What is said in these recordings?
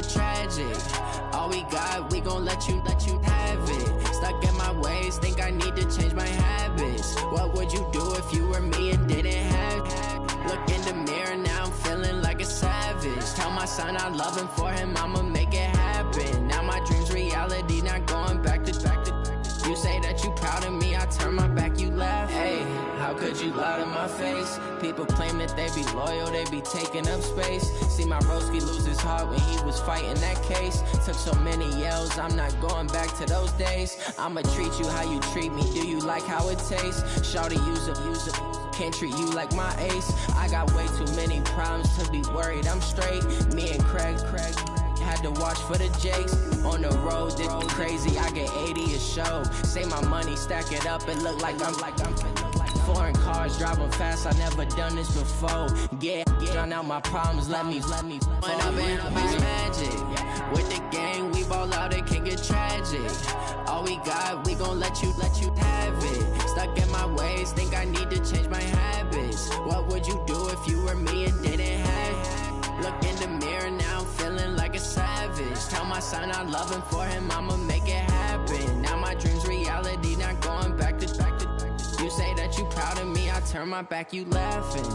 get tragic. All we got, we gon' let you have it. Stuck in my ways, think I need to change my habits. What would you do if you were me and didn't have it? Look in the mirror, now I'm feeling like a savage. Tell my son I love him, for him I'ma make it happen. Now my dream's reality, not going back to. You say that you proud of me, I turn my back, you laugh. Hey, how could you lie to my face? People claim that they be loyal, they be taking up space. See my broski lose his heart when he was fighting that case. Took so many yells, I'm not going back to those days. I'ma treat you how you treat me, do you like how it tastes? Shawty, use up, can't treat you like my ace. I got way too many problems to be worried, I'm straight. Me and Craig had to watch for the Jakes. On the road, this crazy, I get 80 a show. Say my money, stack it up, it look like I'm foreign cars, driving fast, I never done this before. Yeah, drown out my problems, let me Went up and it's magic. With the gang, we ball out, it can get tragic. All we got, we gon' let you have it. Stuck in my ways, think I need to change my habits. What would you do if you were me and didn't have it? Look in the mirror, now I'm feeling like a savage. Tell my son I love him, for him I'ma make it happen. Now my dream's reality, not going back to. You say that you proud of me, I turn my back, you laughing.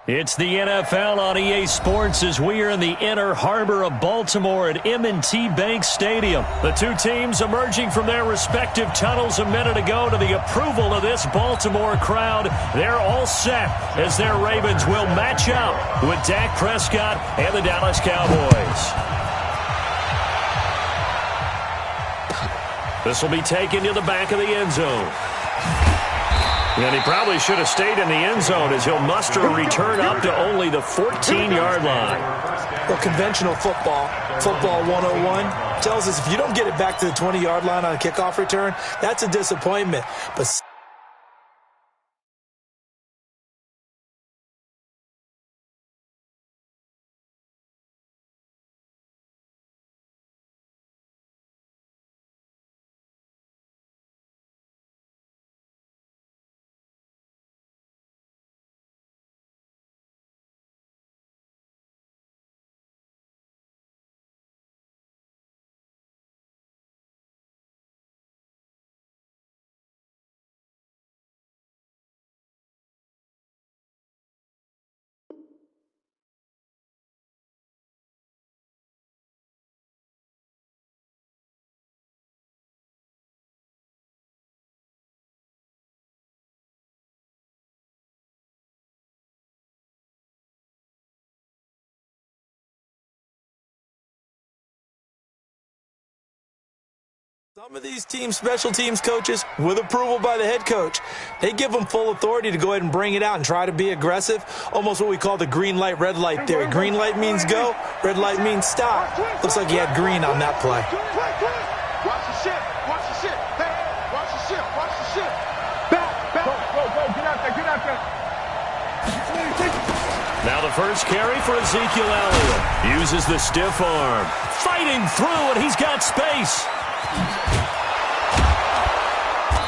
It's the NFL on EA Sports as we are in the inner harbor of Baltimore at M&T Bank Stadium. The two teams emerging from their respective tunnels a minute ago to the approval of this Baltimore crowd. They're all set as their Ravens will match up with Dak Prescott and the Dallas Cowboys. This will be taken to the back of the end zone. And he probably should have stayed in the end zone as he'll muster a return up to only the 14-yard line. Well, conventional football 101, tells us if you don't get it back to the 20-yard line on a kickoff return, that's a disappointment. But some of these teams, special teams coaches, with approval by the head coach, they give them full authority to go ahead and bring it out and try to be aggressive. Almost what we call the green light, red light theory. Green light means go, red light means stop. Looks like he had green on that play. Watch the shit, watch the shit. Hey, watch the shit, watch the shit. Back, go, get out there. Now the first carry for Ezekiel Elliott. Uses the stiff arm. Fighting through, and he's got space.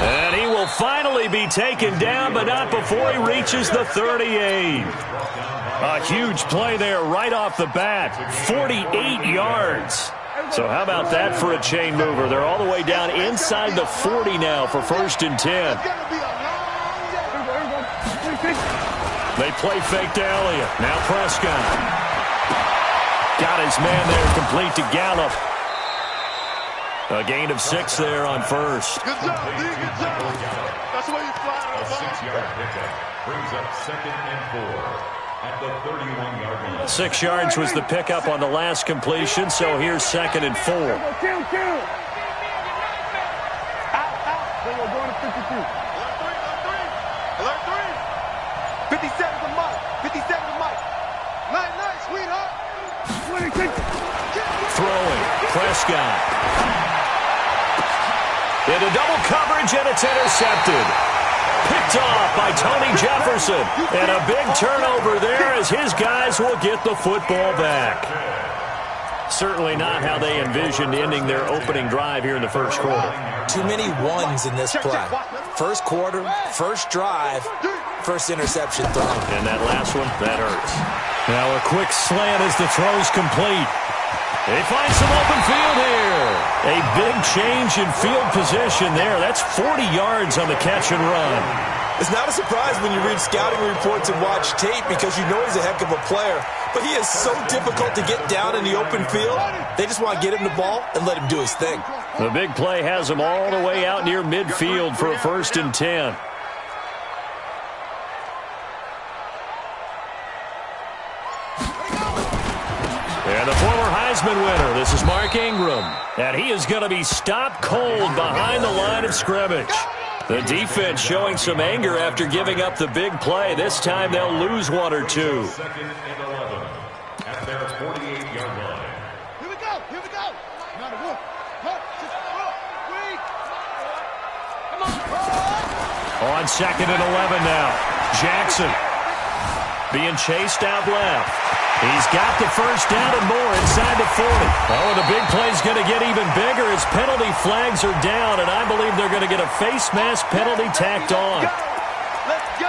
And he will finally be taken down, but not before he reaches the 38. A huge play there right off the bat. 48 yards. So how about that for a chain mover? They're all the way down inside the 40 now for 1st and 10. They play fake to Elliott. Now Prescott. Got his man there complete to Gallup. A gain of 6 there on first. Good job, D. Good job. That's the way you fly. A 6-yard pickup brings up 2nd and 4 at the 31-yard line. 6 yards was the pickup on the last completion, so here's 2nd and 4. Kill. Out. Then we're going to 52. Alert 3. 57 to Mike. 57 to Mike. Nice, sweetheart. 26. Throwing. Prescott. Into double coverage, and it's intercepted. Picked off by Tony Jefferson. And a big turnover there as his guys will get the football back. Certainly not how they envisioned ending their opening drive here in the first quarter. Too many ones in this play. First quarter, first drive, first interception thrown. And that last one, that hurts. Now a quick slant as the throw's complete. They find some open field here. A big change in field position there. That's 40 yards on the catch and run. It's not a surprise when you read scouting reports and watch tape because you know he's a heck of a player. But he is so difficult to get down in the open field. They just want to get him the ball and let him do his thing. The big play has him all the way out near midfield for a 1st and 10. And the former Heisman winner, this is Mark Ingram. And he is going to be stopped cold behind the line of scrimmage. The defense showing some anger after giving up the big play. This time they'll lose 1 or 2. 2nd and 11 at their 48-yard line. Here we go. Here we go. Now the wolf. Come on. On 2nd and 11 now. Jackson being chased out left. He's got the first down and more inside the 40. Oh, and the big play's going to get even bigger as penalty flags are down, and I believe they're going to get a face mask penalty tacked on. Let's go.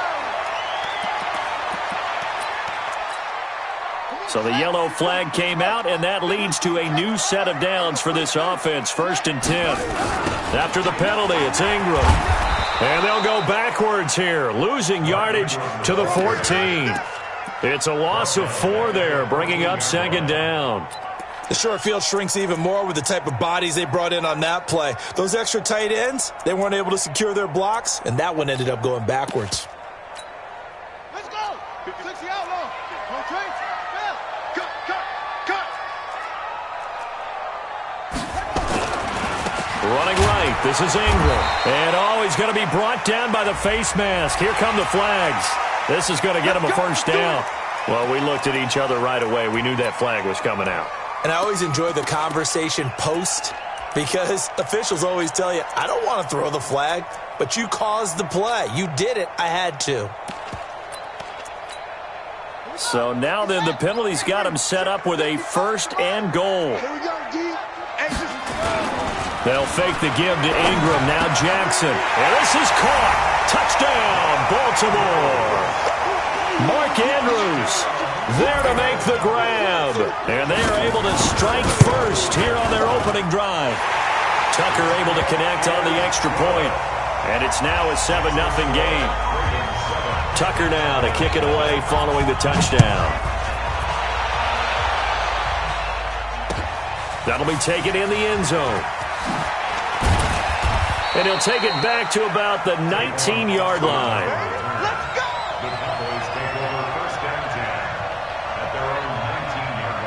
So the yellow flag came out, and that leads to a new set of downs for this offense. 1st and 10. After the penalty, it's Ingram. And they'll go backwards here, losing yardage to the 14. It's a loss of 4 there, bringing up 2nd down. The short field shrinks even more with the type of bodies they brought in on that play. Those extra tight ends, they weren't able to secure their blocks, and that one ended up going backwards. Let's go. 60 outlaw. On train. Cut. Running right, this is Ingram. And he's going to be brought down by the face mask. Here come the flags. This is going to get him a 1st down. Well, we looked at each other right away. We knew that flag was coming out. And I always enjoy the conversation post because officials always tell you, I don't want to throw the flag, but you caused the play. You did it. I had to. So now then the penalty's got him set up with a 1st and goal. Here we go, G. They'll fake the give to Ingram. Now Jackson. And this is caught. Touchdown, Baltimore. Mark Andrews there to make the grab. And they are able to strike first here on their opening drive. Tucker able to connect on the extra point. And it's now a 7-0 game. Tucker now to kick it away following the touchdown. That'll be taken in the end zone. And he'll take it back to about the 19-yard line. Let's go. The Cowboys take over 1st and 10 at their own 19-yard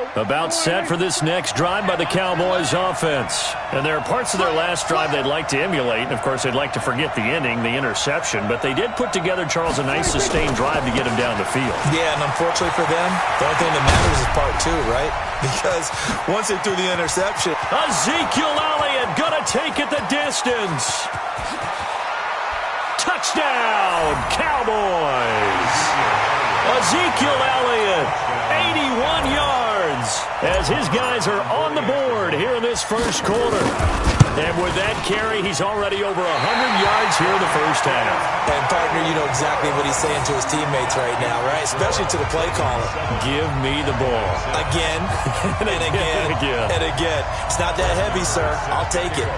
line. About set for this next drive by the Cowboys offense. And there are parts of their last drive they'd like to emulate. And, of course, they'd like to forget the ending, the interception. But they did put together, Charles, a nice sustained drive to get him down the field. Yeah, and unfortunately for them, the only thing that matters is part 2, right? Because once they threw the interception. Ezekiel Elliott going to take it the distance. Touchdown, Cowboys. Ezekiel Elliott, 81 yards, as his guys are on the board here in this first quarter. And with that carry, he's already over 100 yards here in the first half. And, partner, you know exactly what he's saying to his teammates right now, right? Especially to the play caller. Give me the ball. Again, and again, and again. It's not that heavy, sir. I'll take it.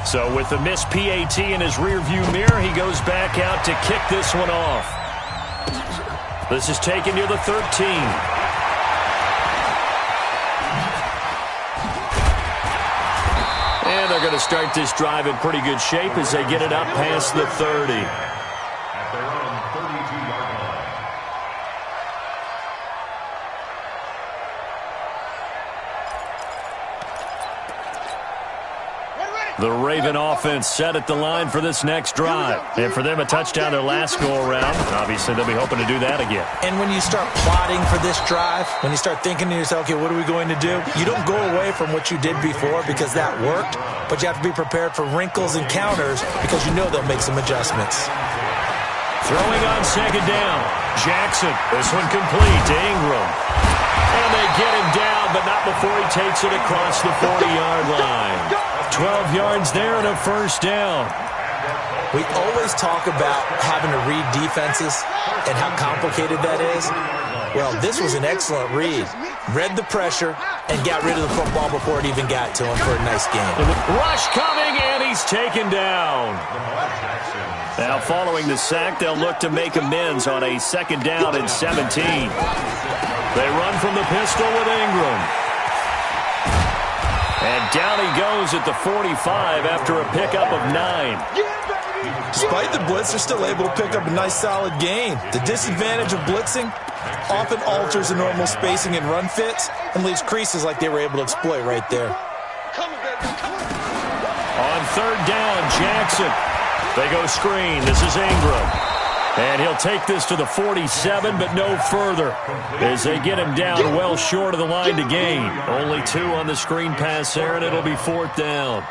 So with the missed PAT in his rearview mirror, he goes back out to kick this one off. This is taken near the 13. And they're going to start this drive in pretty good shape as they get it up past the 30. At their own 32-yard line. The Raven offense set at the line for this next drive. And for them, a touchdown their last go-around. Obviously, they'll be hoping to do that again. And when you start plotting for this drive, when you start thinking to yourself, okay, what are we going to do? You don't go away from what you did before because that worked, but you have to be prepared for wrinkles and counters because you know they'll make some adjustments. Throwing on second down. Jackson. This one complete to Ingram. And they get him down, but not before he takes it across the 40-yard line. 12 yards there and a first down. We always talk about having to read defenses and how complicated that is. Well, this was an excellent read. Read the pressure and got rid of the football before it even got to him for a nice game. Rush coming, and he's taken down. Now, following the sack, they'll look to make amends on a second down and 17. They run from the pistol with Ingram. And down he goes at the 45 after a pickup of 9. Despite the blitz, they're still able to pick up a nice solid gain. The disadvantage of blitzing often alters the normal spacing and run fits and leaves creases like they were able to exploit right there. On third down, Jackson. They go screen. This is Ingram. And he'll take this to the 47, but no further as they get him down well short of the line to gain. Only 2 on the screen pass there, and it'll be fourth down.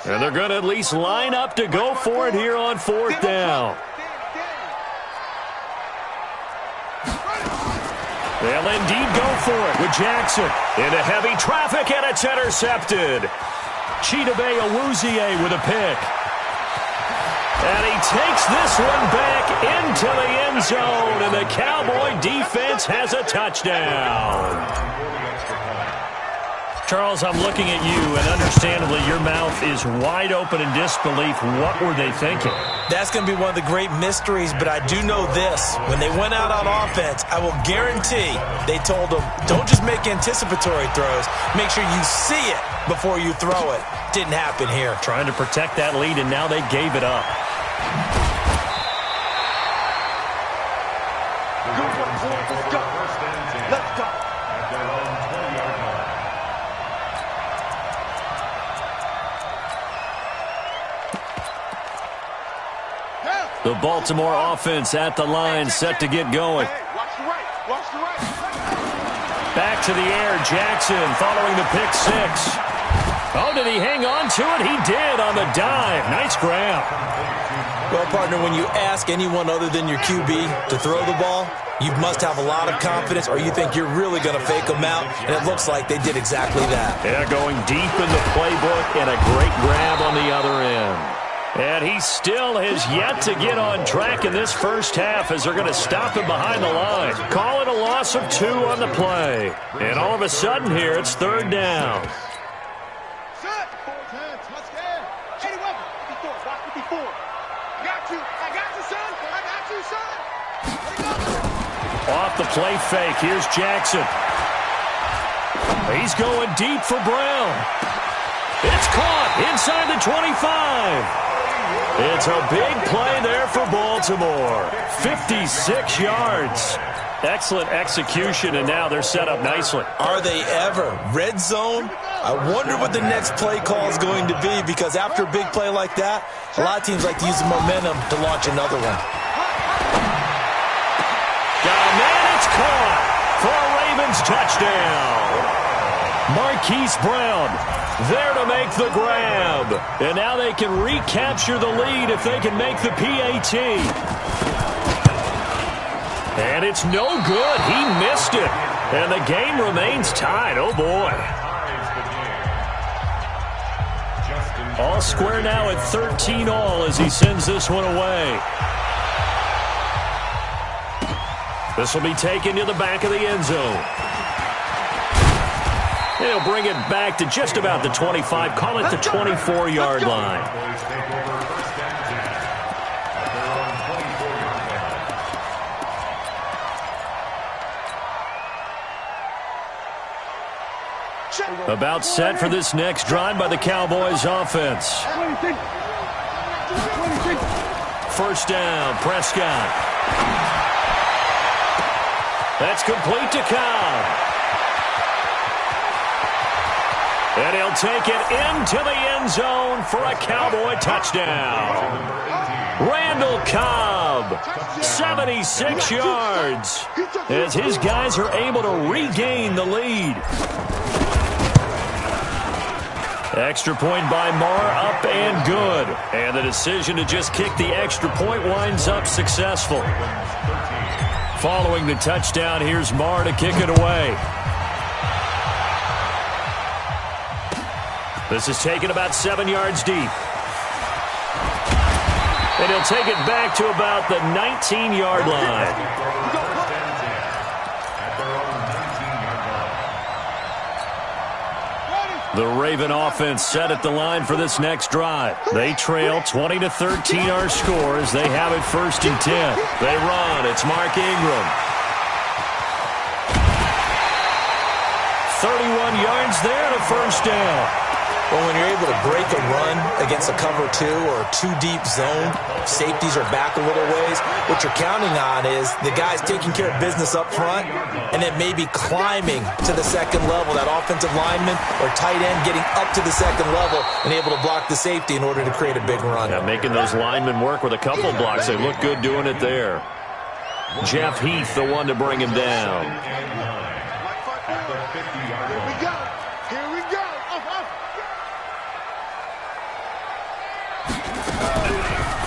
And they're going to at least line up to go for it here on fourth down. They'll indeed go for it with Jackson. Into heavy traffic, and it's intercepted. Chidobe Awuzie with a pick. And he takes this one back into the end zone, and the Cowboy defense has a touchdown. Charles, I'm looking at you, and understandably, your mouth is wide open in disbelief. What were they thinking? That's going to be one of the great mysteries, but I do know this. When they went out on offense, I will guarantee they told them, don't just make anticipatory throws. Make sure you see it before you throw it. Didn't happen here. Trying to protect that lead, and now they gave it up. Let's go. The Baltimore offense at the line, set to get going. Watch the right. Watch the right. Back to the air, Jackson following the pick 6. Oh, did he hang on to it? He did on the dive. Nice grab. Well, partner, when you ask anyone other than your QB to throw the ball, you must have a lot of confidence, or you think you're really going to fake them out, and it looks like they did exactly that. Yeah, going deep in the playbook, and a great grab on the other end. And he still has yet to get on track in this first half as they're going to stop him behind the line. Call it a loss of 2 on the play. And all of a sudden here, it's third down. Set. Touchdown. 81. 54. Watch 54. I got you, son. I got you, son. Off the play fake, here's Jackson. He's going deep for Brown. It's caught inside the 25. It's a big play there for Baltimore. 56 yards. Excellent execution, and now they're set up nicely. Are they ever? Red zone? I wonder what the next play call is going to be, because after a big play like that, a lot of teams like to use the momentum to launch another one. Got a man, it's caught for a Ravens touchdown. Marquise Brown there to make the grab. And now they can recapture the lead if they can make the PAT. And it's no good. He missed it. And the game remains tied. Oh, boy. All square now at 13 all as he sends this one away. This will be taken to the back of the end zone. He'll bring it back to just about the 25. Call it the 24-yard line. About set for this next drive by the Cowboys offense. First down, Prescott. That's complete to Cobb. And he'll take it into the end zone for a Cowboy touchdown. Randall Cobb, 76 yards, as his guys are able to regain the lead. Extra point by Marr, up and good. And the decision to just kick the extra point winds up successful. Following the touchdown, here's Marr to kick it away. This is taken about 7 yards deep. And he'll take it back to about the 19-yard line. The Raven offense set at the line for this next drive. They trail 20-13 our score as they have it 1st and 10. They run. It's Mark Ingram. 31 yards there and a 1st down. Well, when you're able to break a run against a cover 2 or a 2-deep zone, safeties are back a little ways. What you're counting on is the guys taking care of business up front and then maybe climbing to the second level, that offensive lineman or tight end getting up to the second level and able to block the safety in order to create a big run. Yeah, making those linemen work with a couple blocks. They look good doing it there. Jeff Heath, the one to bring him down.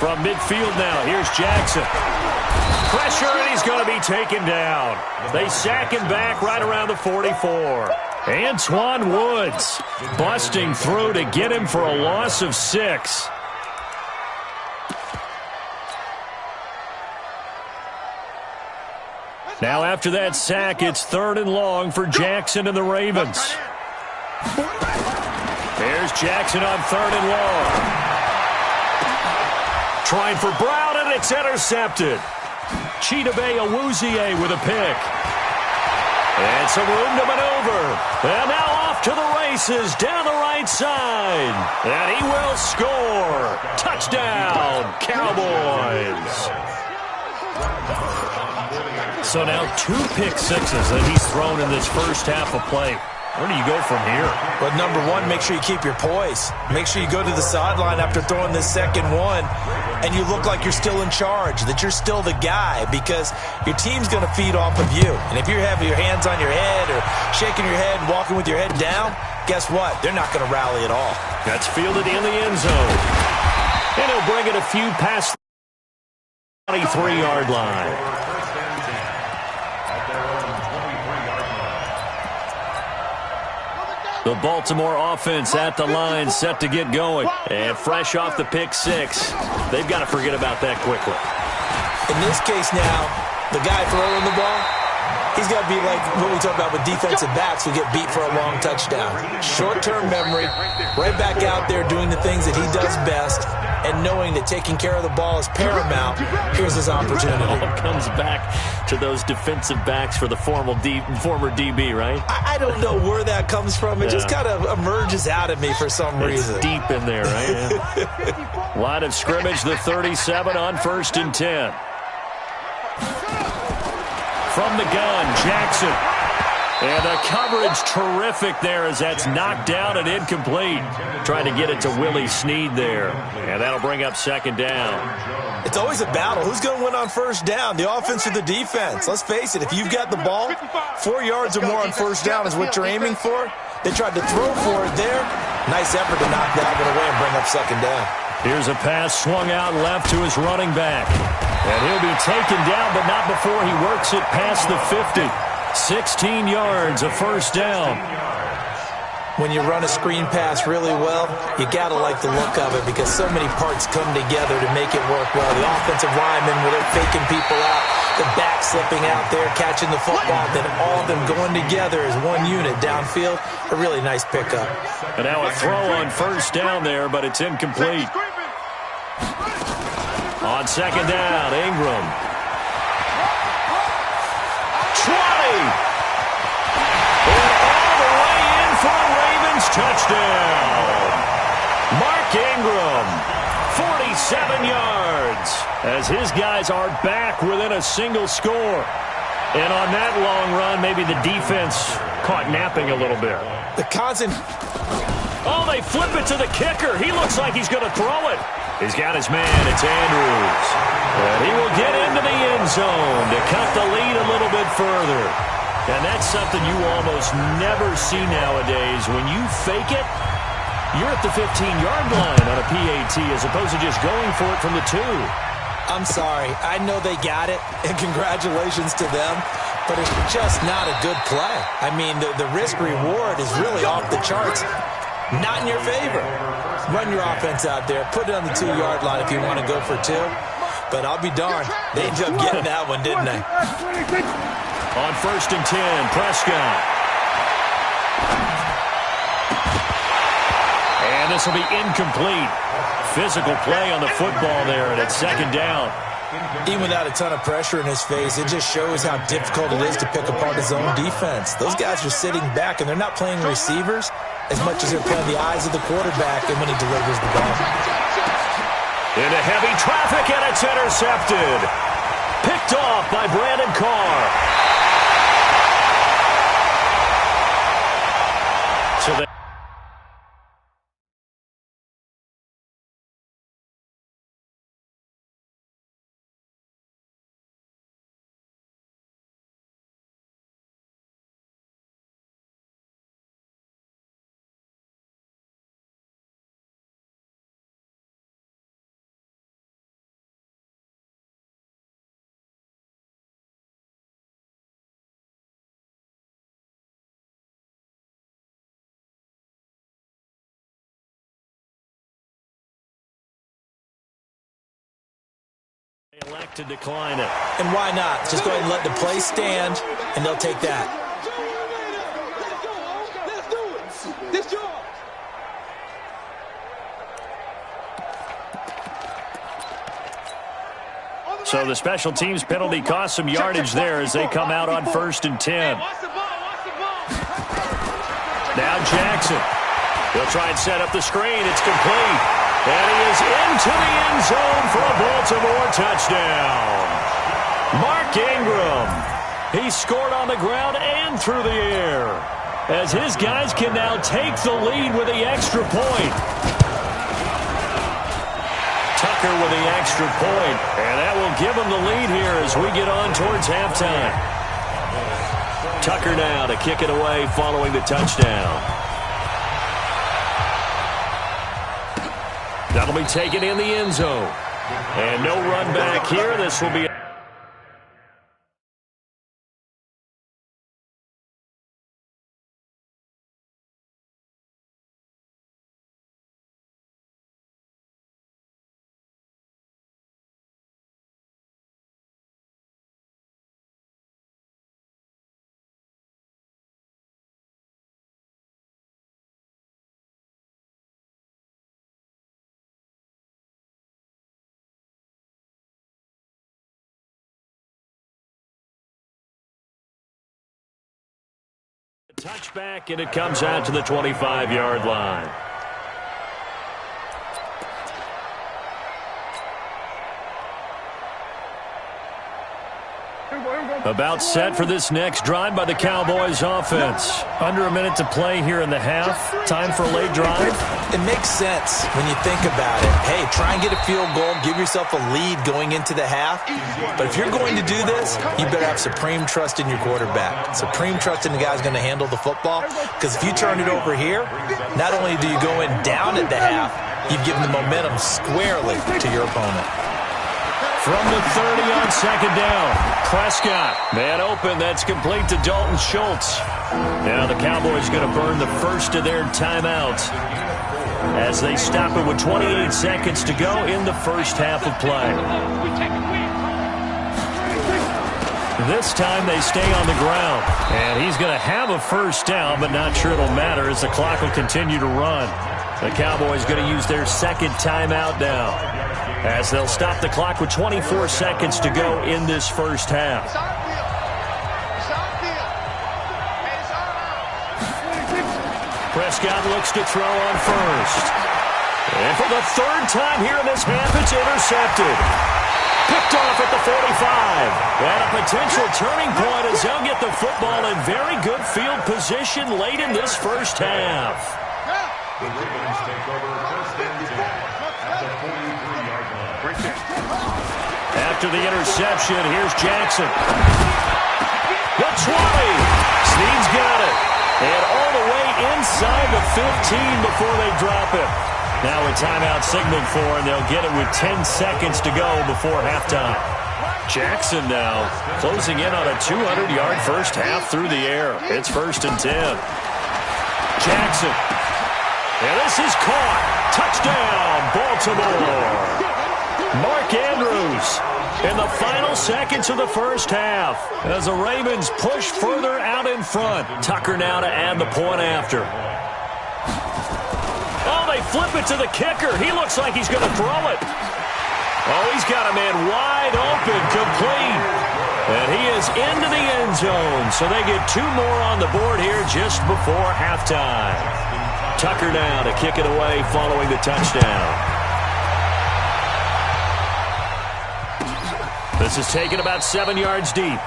From midfield now, here's Jackson. Pressure, and he's going to be taken down. They sack him back right around the 44. Antoine Woods busting through to get him for a loss of 6. Now after that sack, it's 3rd and long for Jackson and the Ravens. There's Jackson on 3rd and long. Trying for Brown, and it's intercepted. Chidobe Awuzie with a pick. And some room to maneuver. And now off to the races down the right side. And he will score. Touchdown, Cowboys. So now 2 pick sixes that he's thrown in this first half of play. Where do you go from here? Well, number one, make sure you keep your poise. Make sure you go to the sideline after throwing this second one, and you look like you're still in charge, that you're still the guy, because your team's going to feed off of you. And if you're having your hands on your head or shaking your head and walking with your head down, guess what? They're not going to rally at all. That's fielded in the end zone. And he'll bring it a few past the 23-yard line. The Baltimore offense at the line, set to get going. And fresh off the pick 6. They've got to forget about that quickly. In this case now, the guy throwing the ball, he's got to be like what we talk about with defensive backs who get beat for a long touchdown. Short-term memory, right back out there doing the things that he does best, and knowing that taking care of the ball is paramount. Here's his opportunity. It all comes back to those defensive backs for the former DB, right? I don't know where that comes from. It just kind of emerges out of me for some reason. It's deep in there, right? Line of scrimmage, the 37 on 1st and 10. From the gun, Jackson. And the coverage terrific there as that's knocked down and incomplete. Trying to get it to Willie Snead there. And that'll bring up 2nd down. It's always a battle. Who's going to win on 1st down, the offense or the defense? Let's face it, if you've got the ball, 4 yards or more on 1st down is what you're aiming for. They tried to throw for it there. Nice effort to knock that one away and bring up 2nd down. Here's a pass swung out left to his running back. And he'll be taken down, but not before he works it past the 50. 16 yards, a 1st down. When you run a screen pass really well, you got to like the look of it because so many parts come together to make it work well. The offensive linemen, where they're faking people out, the back slipping out there, catching the football, then all of them going together as one unit downfield. A really nice pickup. And now a throw on 1st down there, but it's incomplete. On 2nd down, Ingram. 20! And all the way in for a Ravens touchdown. Mark Ingram, 47 yards, as his guys are back within a single score. And on that long run, maybe the defense caught napping a little bit. Oh, they flip it to the kicker. He looks like he's going to throw it. He's got his man. It's Andrews. And he will get into the end zone to cut the lead a little bit further. And that's something you almost never see nowadays. When you fake it, You're at the 15-yard line on a PAT as opposed to just going for it from the 2. I'm sorry. I know they got it, and congratulations to them, but it's just not a good play. I mean, the risk-reward is really off the charts. Not in your favor. Run your offense out there. Put it on the 2-yard line if you want to go for 2. But I'll be darned. They ended up getting that one, didn't they? On 1st and 10, Prescott. And this will be incomplete. Physical play on the football there, and it's 2nd down. Even without a ton of pressure in his face, it just shows how difficult it is to pick apart his own defense. Those guys are sitting back, and they're not playing receivers as much as they're playing the eyes of the quarterback and when he delivers the ball. Into heavy traffic, and it's intercepted. Picked off by Brandon Carr. So they elect to decline it. And why not? Just go ahead and let the play stand, and they'll take that. So the special teams penalty cost some yardage there as they come out on 1st and 10. Now Jackson. He'll try and set up the screen. It's complete. And he is into the end zone for a Baltimore touchdown. Mark Ingram. He scored on the ground and through the air as his guys can now take the lead with the extra point. Tucker with the extra point, and that will give him the lead here as we get on towards halftime. Tucker now to kick it away following the touchdown. That'll be taken in the end zone. And no run back here. This will be touchback, and it comes out to the 25-yard line. About set for this next drive by the Cowboys offense. Under a minute to play here in the half. Time for a late drive. It makes sense when you think about it. Hey, try and get a field goal. Give yourself a lead going into the half. But if you're going to do this, you better have supreme trust in your quarterback. Supreme trust in the guy who's going to handle the football. Because if you turn it over here, not only do you go in down at the half, you've given the momentum squarely to your opponent. From the 30 on 2nd down, Prescott. Man open, that's complete to Dalton Schultz. Now the Cowboys going to burn the first of their timeouts as they stop it with 28 seconds to go in the first half of play. This time they stay on the ground, and he's going to have a first down, but not sure it'll matter as the clock will continue to run. The Cowboys going to use their second timeout now, as they'll stop the clock with 24 seconds to go in this first half. Prescott looks to throw on first. And for the third time here in this half, it's intercepted. Picked off at the 45. And a potential turning point as they'll get the football in very good field position late in this first half. The Ravens take over 1st and 10 at the 43-yard line. After the interception, here's Jackson. The 20. Snead's got it. And all the way inside the 15 before they drop it. Now a timeout signaled for, and they'll get it with 10 seconds to go before halftime. Jackson now closing in on a 200-yard first half through the air. It's 1st and 10. Jackson. And this is caught. Touchdown, Baltimore. Mark Andrews in the final seconds of the first half as the Ravens push further out in front. Tucker now to add the point after. Oh, they flip it to the kicker. He looks like he's going to throw it. Oh, he's got a man wide open, complete. And he is into the end zone. So they get 2 more on the board here just before halftime. Tucker now to kick it away following the touchdown. This is taken about 7 yards deep.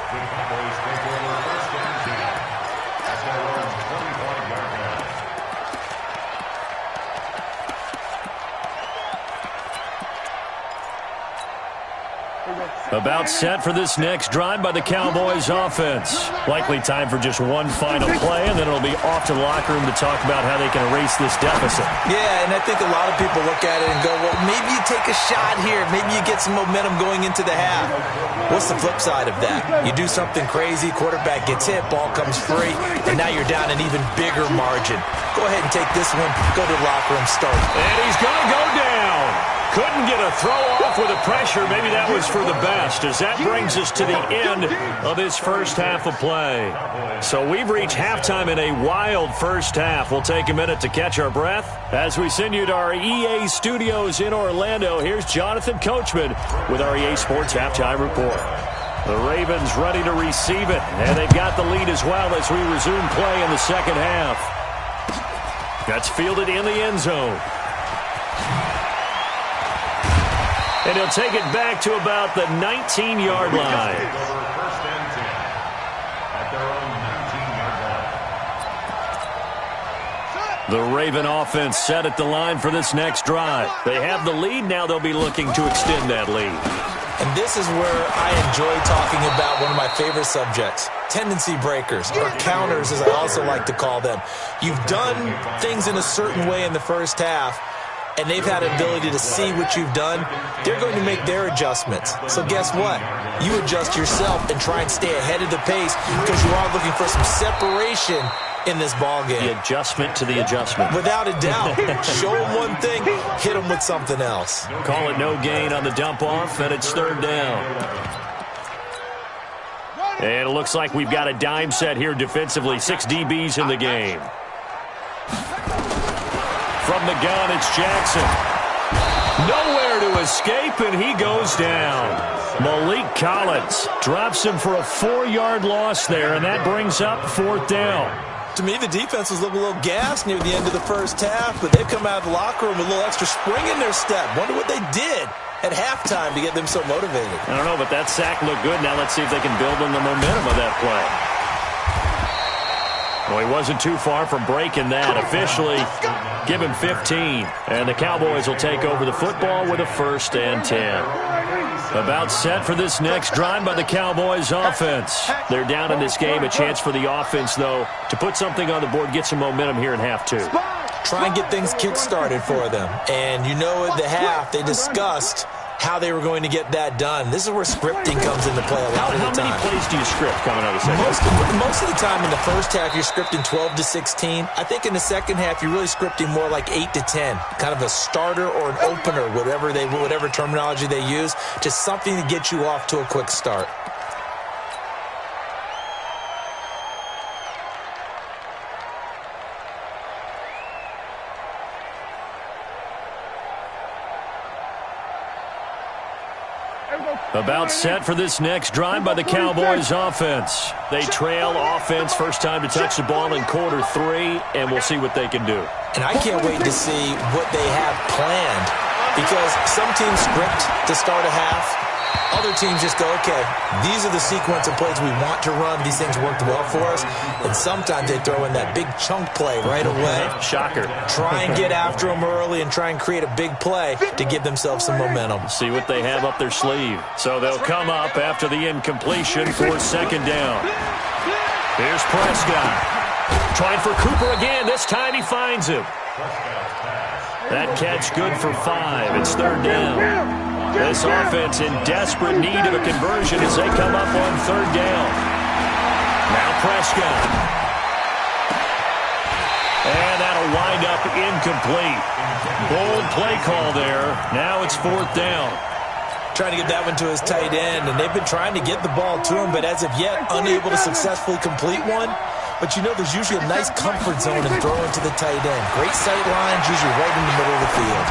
About set for this next drive by the Cowboys offense. Likely time for just one final play, and then it'll be off to the locker room to talk about how they can erase this deficit. Yeah, and I think a lot of people look at it and go, well, maybe you take a shot here. Maybe you get some momentum going into the half. What's the flip side of that? You do something crazy, quarterback gets hit, ball comes free, and now you're down an even bigger margin. Go ahead and take this one, go to the locker room, start. And he's going to go down. Couldn't get a throw off with the pressure. Maybe that was for the best, as that brings us to the end of this first half of play. So we've reached halftime in a wild first half. We'll take a minute to catch our breath as we send you to our EA studios in Orlando. Here's Jonathan Coachman with our EA Sports Halftime Report. The Ravens ready to receive it, and they've got the lead as well as we resume play in the second half. That's fielded in the end zone. And he'll take it back to about the 19-yard line. The Raven offense set at the line for this next drive. They have the lead. Now they'll be looking to extend that lead. And this is where I enjoy talking about one of my favorite subjects, tendency breakers, or counters as I also like to call them. You've done things in a certain way in the first half, and they've had an ability to see what you've done. They're going to make their adjustments. So guess what? You adjust yourself and try and stay ahead of the pace because you are looking for some separation in this ball game. The adjustment to the adjustment. Without a doubt. Show them one thing, hit them with something else. Call it no gain on the dump off, and it's 3rd down. And it looks like we've got a dime set here defensively. 6 DBs in the game. From the gun, it's Jackson. Nowhere to escape, and he goes down. Malik Collins drops him for a 4-yard loss there, and that brings up 4th down. To me, the defense was looking a little gassed near the end of the first half, but they've come out of the locker room with a little extra spring in their step. Wonder what they did at halftime to get them so motivated. I don't know, but that sack looked good. Now let's see if they can build on the momentum of that play. Well, he wasn't too far from breaking that. Officially, give him 15. And the Cowboys will take over the football with a 1st and 10. About set for this next drive by the Cowboys offense. They're down in this game. A chance for the offense, though, to put something on the board, get some momentum here in half 2. Try and get things kick-started for them. And you know at the half, they discussed how they were going to get that done. This is where scripting comes into play a lot of the time. How many plays do you script coming out of the second half? Most of the time in the first half, you're scripting 12 to 16. I think in the second half, you're really scripting more like 8 to 10. Kind of a starter or an opener, whatever terminology they use. Just something to get you off to a quick start. About set for this next drive by the Cowboys offense. They trail offense, first time to touch the ball in quarter 3, and we'll see what they can do. And I can't wait to see what they have planned, because some teams script to start a half. Other teams just go, okay, these are the sequence of plays we want to run. These things worked well for us. And sometimes they throw in that big chunk play right away. Shocker. Try and get after them early and try and create a big play to give themselves some momentum. See what they have up their sleeve. So they'll come up after the incompletion for 2nd down. Here's Prescott. Trying for Cooper again. This time he finds him. That catch good for 5. It's third down. This offense in desperate need of a conversion as they come up on third down. Now Prescott. And that'll wind up incomplete. Bold play call there. Now it's fourth down. Trying to get that one to his tight end, and they've been trying to get the ball to him, but as of yet, unable to successfully complete one. But you know there's usually a nice comfort zone in throwing to the tight end. Great sight lines, usually right in the middle of the field.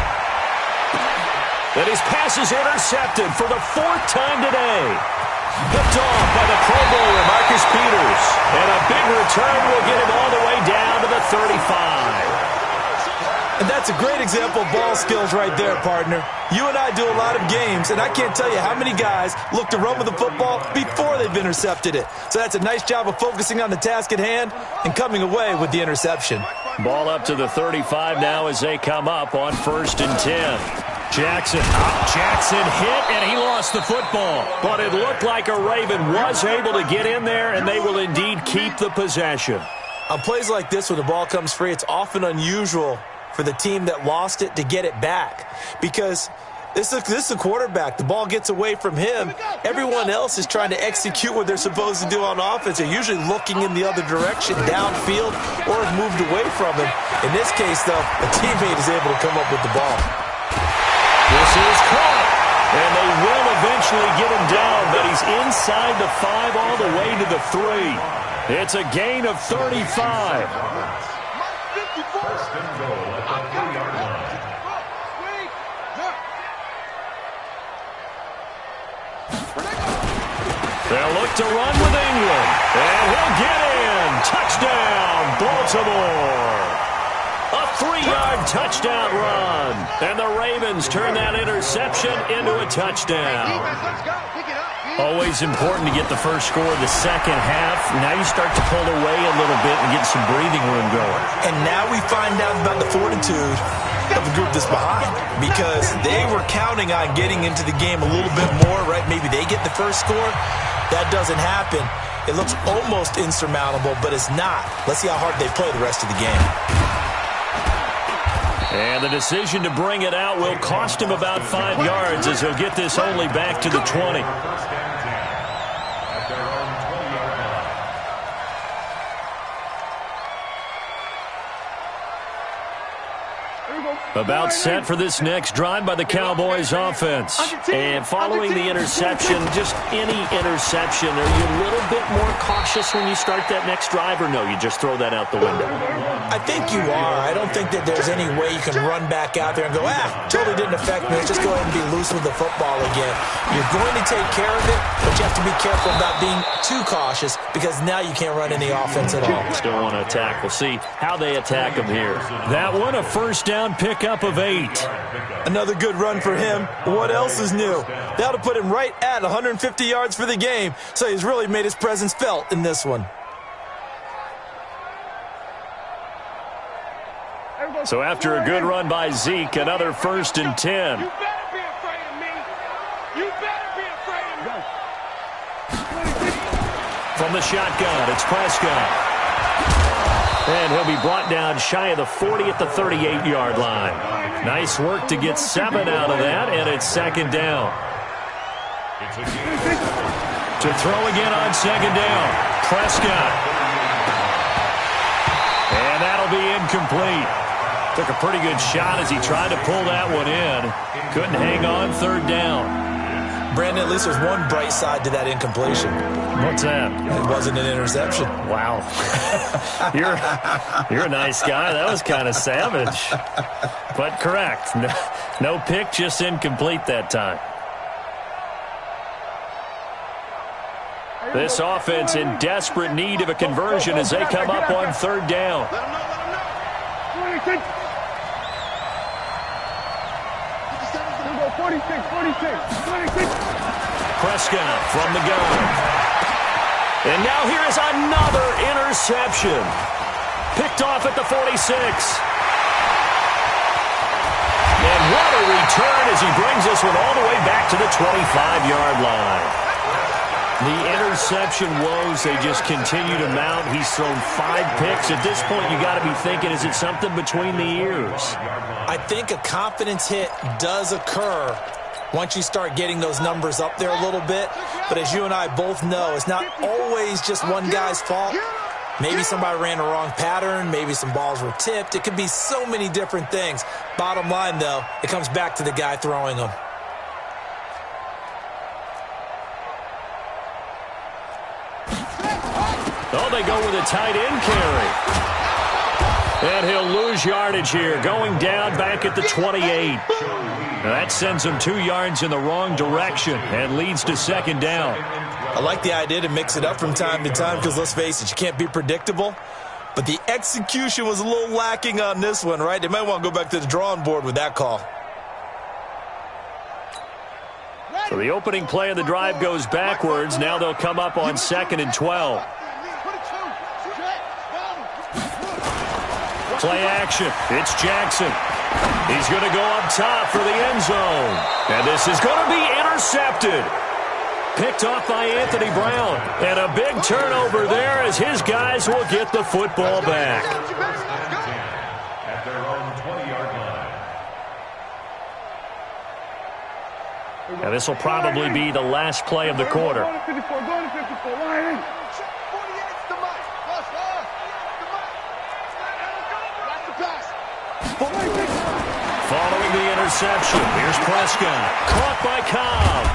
And his pass is intercepted for the 4th time today. Picked off by the Pro Bowler, Marcus Peters. And a big return will get him all the way down to the 35. And that's a great example of ball skills right there, partner. You and I do a lot of games, and I can't tell you how many guys look to run with the football before they've intercepted it. So that's a nice job of focusing on the task at hand and coming away with the interception. Ball up to the 35 now as they come up on 1st and 10. Jackson hit, and he lost the football. But it looked like a Raven was able to get in there, and they will indeed keep the possession. On plays like this, when the ball comes free, it's often unusual for the team that lost it to get it back, because this is a quarterback. The ball gets away from him. Everyone else is trying to execute what they're supposed to do on offense. They're usually looking in the other direction, downfield, or have moved away from him. In this case, though, a teammate is able to come up with the ball. This is caught, and they will eventually get him down, but he's inside the 5 all the way to the 3. It's a gain of 35. First and goal at the 3-yard line. They'll look to run with England, and he'll get in. Touchdown, Baltimore. A 3-yard touchdown run, and the Ravens turn that interception into a touchdown. Always important to get the first score of the second half. Now you start to pull away a little bit and get some breathing room going. And now we find out about the fortitude of the group that's behind, because they were counting on getting into the game a little bit more, right? Maybe they get the first score. That doesn't happen. It looks almost insurmountable, but it's not. Let's see how hard they play the rest of the game. And the decision to bring it out will cost him about 5 yards, as he'll get this only back to the 20. About set for this next drive by the Cowboys offense. And following the interception, just any interception, are you a little bit more cautious when you start that next drive, or no, you just throw that out the window? I think you are. I don't think that there's any way you can run back out there and go, totally didn't affect me. Let's just go ahead and be loose with the football again. You're going to take care of it, but you have to be careful about being too cautious, because now you can't run any offense at all. Still want to attack. We'll see how they attack them here. That one, a first down pickup of 8. Another good run for him. What else is new? That'll put him right at 150 yards for the game, so he's really made his presence felt in this one. So after a good run by Zeke, another 1st and 10. You better be afraid of me. You better be afraid of me. From the shotgun, it's Prescott. And he'll be brought down shy of the 40 at the 38-yard line. Nice work to get 7 out of that, and it's 2nd down. To throw again on 2nd down, Prescott. And that'll be incomplete. Took a pretty good shot as he tried to pull that one in. Couldn't hang on 3rd down. Brandon, at least there's one bright side to that incompletion. What's that? It wasn't an interception. Wow. You're a nice guy. That was kind of savage. But correct. No pick, just incomplete that time. This offense in desperate need of a conversion as they come up on 3rd down. Let him know. 46. Prescott from the gun. And now here is another interception. Picked off at the 46. And what a return as he brings this one all the way back to the 25-yard line. The interception woes, they just continue to mount. He's thrown 5 picks. At this point, you got to be thinking, is it something between the ears? I think a confidence hit does occur once you start getting those numbers up there a little bit. But as you and I both know, it's not always just one guy's fault. Maybe somebody ran a wrong pattern. Maybe some balls were tipped. It could be so many different things. Bottom line, though, it comes back to the guy throwing them. Oh, they go with a tight end carry. And he'll lose yardage here, going down back at the 28. Now that sends him 2 yards in the wrong direction and leads to second down. I like the idea to mix it up from time to time because, let's face it, you can't be predictable. But the execution was a little lacking on this one, right? They might want to go back to the drawing board with that call. So the opening play of the drive goes backwards. Now they'll come up on 2nd and 12. Play action. It's Jackson. He's going to go up top for the end zone. And this is going to be intercepted. Picked off by Anthony Brown. And a big turnover there as his guys will get the football back. At their own 20-yard line. And this will probably be the last play of the quarter. Following the interception, here's Prescott. Caught by Cobb.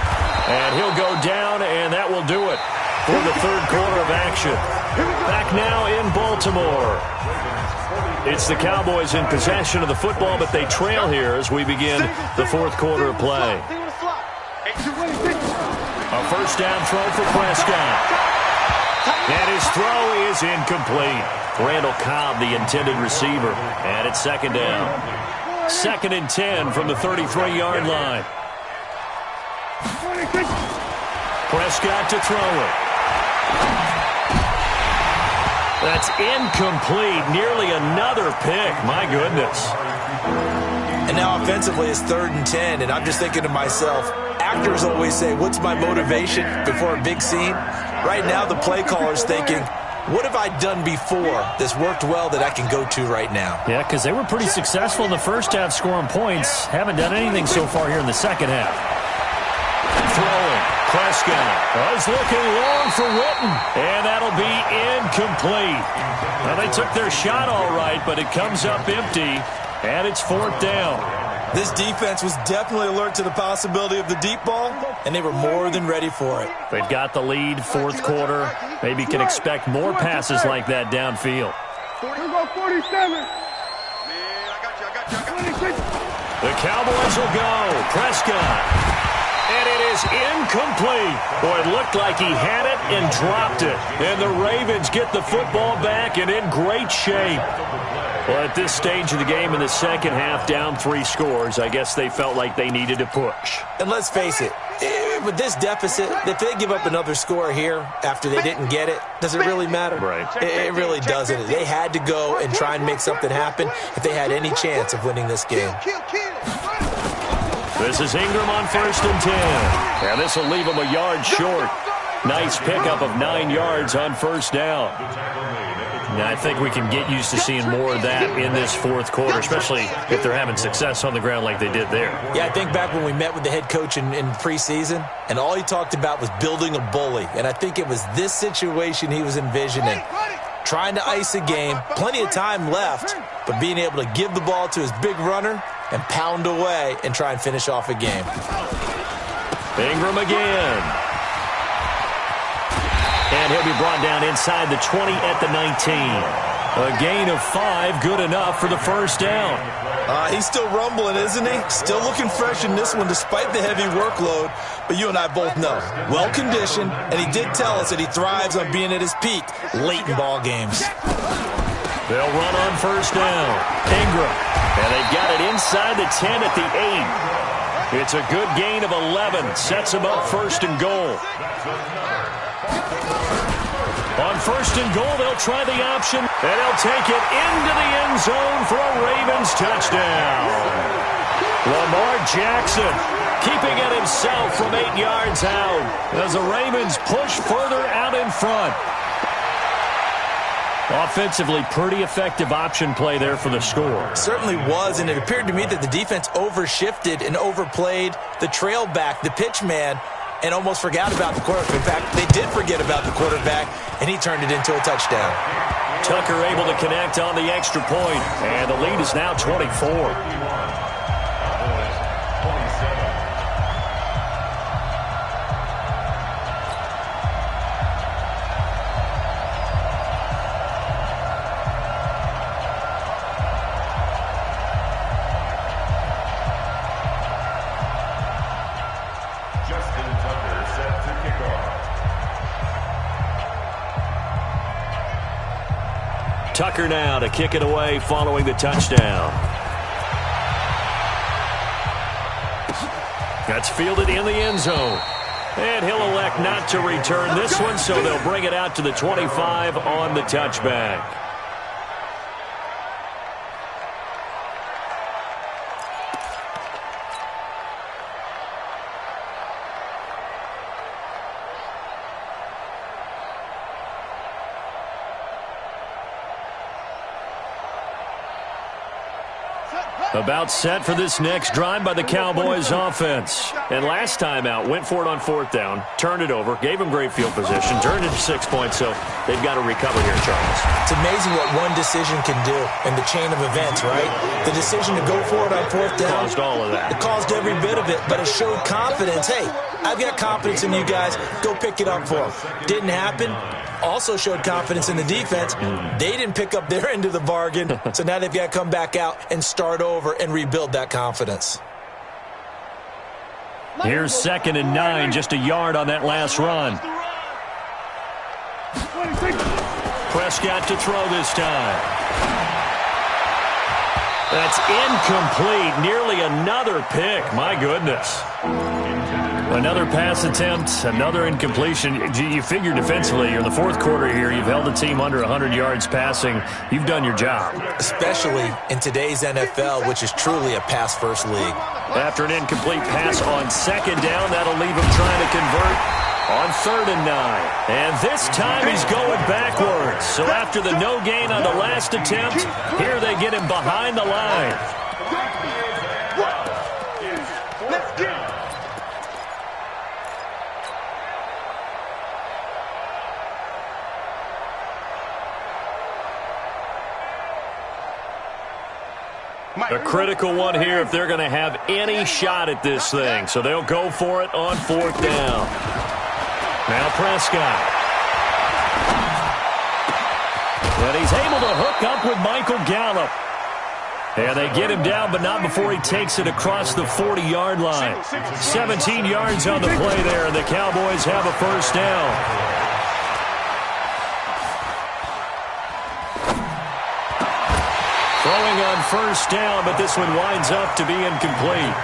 And he'll go down, and that will do it for the third quarter of action. Back now in Baltimore. It's the Cowboys in possession of the football, but they trail here as we begin the fourth quarter of play. A first down throw for Prescott. And his throw is incomplete. Randall Cobb, the intended receiver. And it's second down. 2nd and 10 from the 33-yard line. Prescott to throw it. That's incomplete. Nearly another pick. My goodness. And now offensively it's 3rd and 10, and I'm just thinking to myself, actors always say, what's my motivation before a big scene? Right now the play caller's thinking, what have I done before that's worked well that I can go to right now? Yeah, because they were pretty successful in the first half scoring points. Haven't done anything so far here in the second half. Throwing. Prescott. Was looking long for Witten. And that'll be incomplete. Now, they took their shot all right, but it comes up empty. And it's 4th down. This defense was definitely alert to the possibility of the deep ball, and they were more than ready for it. They've got the lead, fourth quarter. Maybe can expect more passes like that downfield. 47. The Cowboys will go. Prescott. And it is incomplete. Boy, it looked like he had it and dropped it. And the Ravens get the football back and in great shape. Well, at this stage of the game in the second half, down 3 scores, I guess they felt like they needed to push. And let's face it, with this deficit, if they give up another score here after they didn't get it, does it really matter? Right. It really doesn't. They had to go and try and make something happen if they had any chance of winning this game. This is Ingram on 1st and 10. And this will leave him a yard short. Nice pickup of 9 yards on first down. Now, I think we can get used to seeing more of that in this fourth quarter, especially if they're having success on the ground like they did there. Yeah, I think back when we met with the head coach in preseason, and all he talked about was building a bully. And I think it was this situation he was envisioning. Trying to ice a game, plenty of time left, but being able to give the ball to his big runner and pound away and try and finish off a game. Ingram again. And he'll be brought down inside the 20 at the 19. A gain of 5, good enough for the first down. He's still rumbling, isn't he? Still looking fresh in this one despite the heavy workload. But you and I both know, well-conditioned, and he did tell us that he thrives on being at his peak late in ball games. They'll run on first down. Ingram. And they've got it inside the 10 at the 8. It's a good gain of 11. Sets them up 1st and goal. On 1st and goal, they'll try the option, and they'll take it into the end zone for a Ravens touchdown. Lamar Jackson keeping it himself from 8 yards out as the Ravens push further out in front. Offensively, pretty effective option play there for the score. Certainly was, and it appeared to me that the defense overshifted and overplayed the trail back, the pitch man, and almost forgot about the quarterback. In fact, they did forget about the quarterback, and he turned it into a touchdown. Tucker able to connect on the extra point, and the lead is now 24. Tucker now to kick it away following the touchdown. That's fielded in the end zone. And he'll elect not to return this one, so they'll bring it out to the 25 on the touchback. About set for this next drive by the Cowboys offense. And last time out, went for it on 4th down, turned it over, gave them great field position, turned it to 6 points, so they've got to recover here, Charles. It's amazing what one decision can do in the chain of events, right? The decision to go for it on 4th down. Caused all of that. It caused every bit of it, but it showed confidence. Hey, I've got confidence in you guys. Go pick it up for them. Didn't happen. Also showed confidence in the defense. They didn't pick up their end of the bargain, so now they've got to come back out and start over and rebuild that confidence. Here's 2nd and 9, just a yard on that last run. Prescott to throw this time. That's incomplete. Nearly another pick. My goodness. Another pass attempt, another incompletion. You figure defensively, you're in the 4th quarter here. You've held the team under 100 yards passing. You've done your job. Especially in today's NFL, which is truly a pass-first league. After an incomplete pass on 2nd down, that'll leave him trying to convert on 3rd and 9. And this time he's going backwards. So after the no gain on the last attempt, here they get him behind the line. A critical one here if they're going to have any shot at this thing. So they'll go for it on 4th down. Now Prescott. And he's able to hook up with Michael Gallup. And they get him down, but not before he takes it across the 40-yard line. 17 yards on the play there, and the Cowboys have a 1st down. Throwing on 1st down, but this one winds up to be incomplete.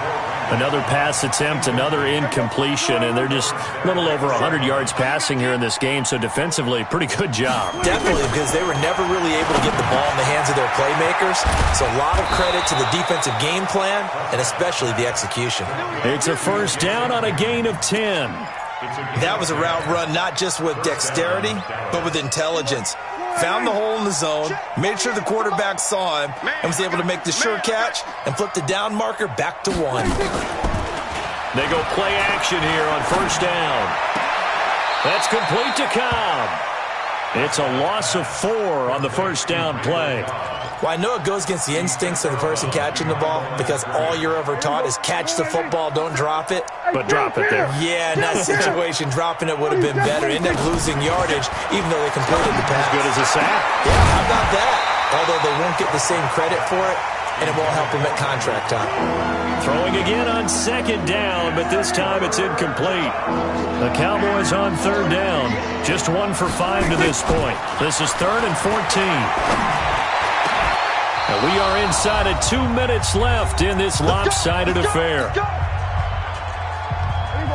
Another pass attempt, another incompletion, and they're just a little over 100 yards passing here in this game, so defensively, pretty good job. Definitely, because they were never really able to get the ball in the hands of their playmakers, so a lot of credit to the defensive game plan, and especially the execution. It's a 1st down on a gain of 10. That was a route run not just with dexterity, but with intelligence. Found the hole in the zone, made sure the quarterback saw him, and was able to make the sure catch and flip the down marker back to 1. They go play action here on 1st down. That's complete to Cobb. It's a loss of 4 on the 1st down play. Well, I know it goes against the instincts of the person catching the ball because all you're ever taught is catch the football, don't drop it. But drop it there. Yeah, in that situation, dropping it would have been better. End up losing yardage, even though they completed the pass. As good as a sack. Yeah, how about that? Although they won't get the same credit for it, and it won't help them at contract time. Throwing again on 2nd down, but this time it's incomplete. The Cowboys on 3rd down. Just 1 for 5 to this point. This is 3rd and 14. And we are inside of 2 minutes left in this lopsided affair.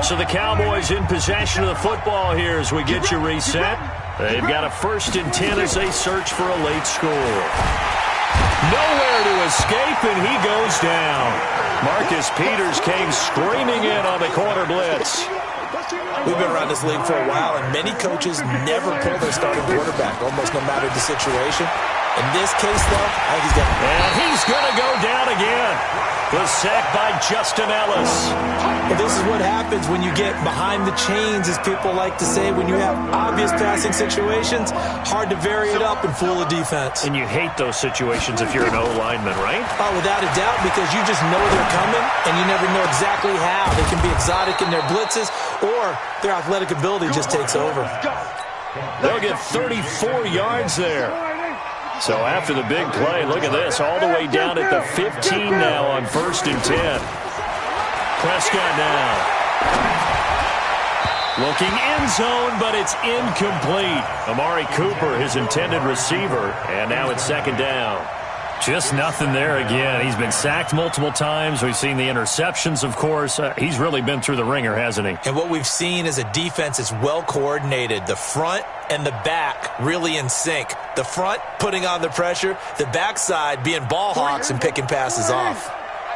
So the Cowboys in possession of the football here as we get you reset. They've got a 1st and 10 as they search for a late score. Nowhere to escape, and he goes down. Marcus Peters came screaming in on the corner blitz. We've been around this league for a while, and many coaches never pull their starting quarterback, almost no matter the situation. In this case, though, I think he's got... And he's going to go down again. The sack by Justin Ellis. Well, this is what happens when you get behind the chains, as people like to say. When you have obvious passing situations, hard to vary it up and fool a defense. And you hate those situations if you're an O-lineman, right? Oh, without a doubt, because you just know they're coming, and you never know exactly how. They can be exotic in their blitzes, or their athletic ability just takes over. They'll get 34 yards there. So after the big play, look at this, all the way down at the 15 now on 1st and 10. Prescott now. Looking end zone, but it's incomplete. Amari Cooper, his intended receiver, and now it's 2nd down. Just nothing there again. He's been sacked multiple times. We've seen the interceptions, of course. He's really been through the ringer, hasn't he? And what we've seen is a defense that's well coordinated. The front and the back really in sync. The front putting on the pressure. The backside being ball hawks and picking passes off.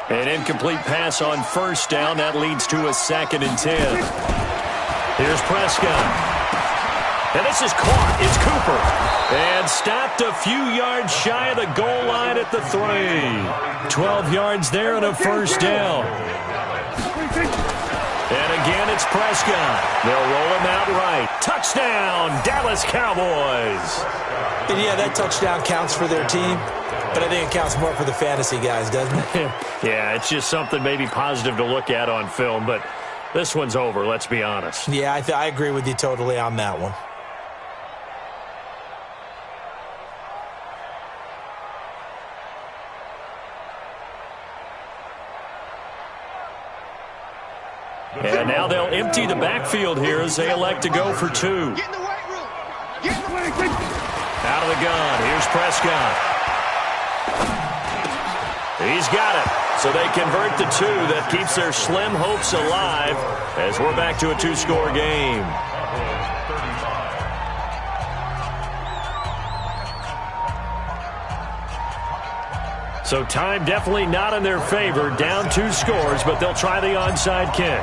An incomplete pass on 1st down. That leads to a 2nd and 10. Here's Prescott. And this is caught. It's Cooper. And stopped a few yards shy of the goal line at the 3. 12 yards there and a 1st down. And again, it's Prescott. They'll roll him out right. Touchdown, Dallas Cowboys. And yeah, that touchdown counts for their team, but I think it counts more for the fantasy guys, doesn't it? Yeah, it's just something maybe positive to look at on film, but this one's over, let's be honest. Yeah, I agree with you totally on that one. And now they'll empty the backfield here as they elect to go for 2. Out of the gun, here's Prescott. He's got it. So they convert the 2. That keeps their slim hopes alive as we're back to a 2-score game. So time definitely not in their favor. Down 2 scores, but they'll try the onside kick.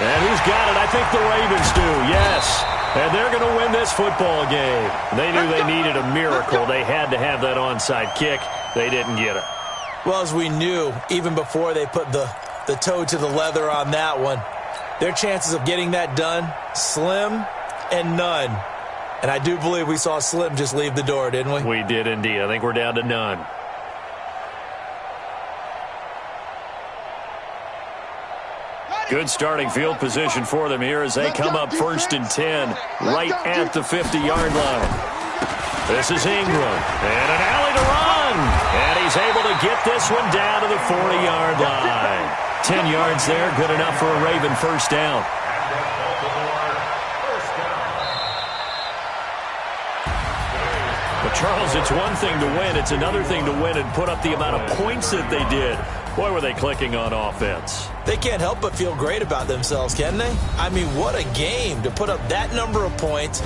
And who's got it? I think the Ravens do, yes. And they're going to win this football game. They knew they needed a miracle. They had to have that onside kick. They didn't get it. Well, as we knew, even before they put the toe to the leather on that one, their chances of getting that done, slim and none. And I do believe we saw Slim just leave the door, didn't we? We did indeed. I think we're down to none. Good starting field position for them here as they come up 1st and 10, right at the 50-yard line. This is Ingram, and an alley to run. And he's able to get this one down to the 40-yard line. 10 yards there, good enough for a Raven 1st down. But Charles, it's one thing to win. It's another thing to win and put up the amount of points that they did. Boy, were they clicking on offense. They can't help but feel great about themselves, can they? I mean, what a game to put up that number of points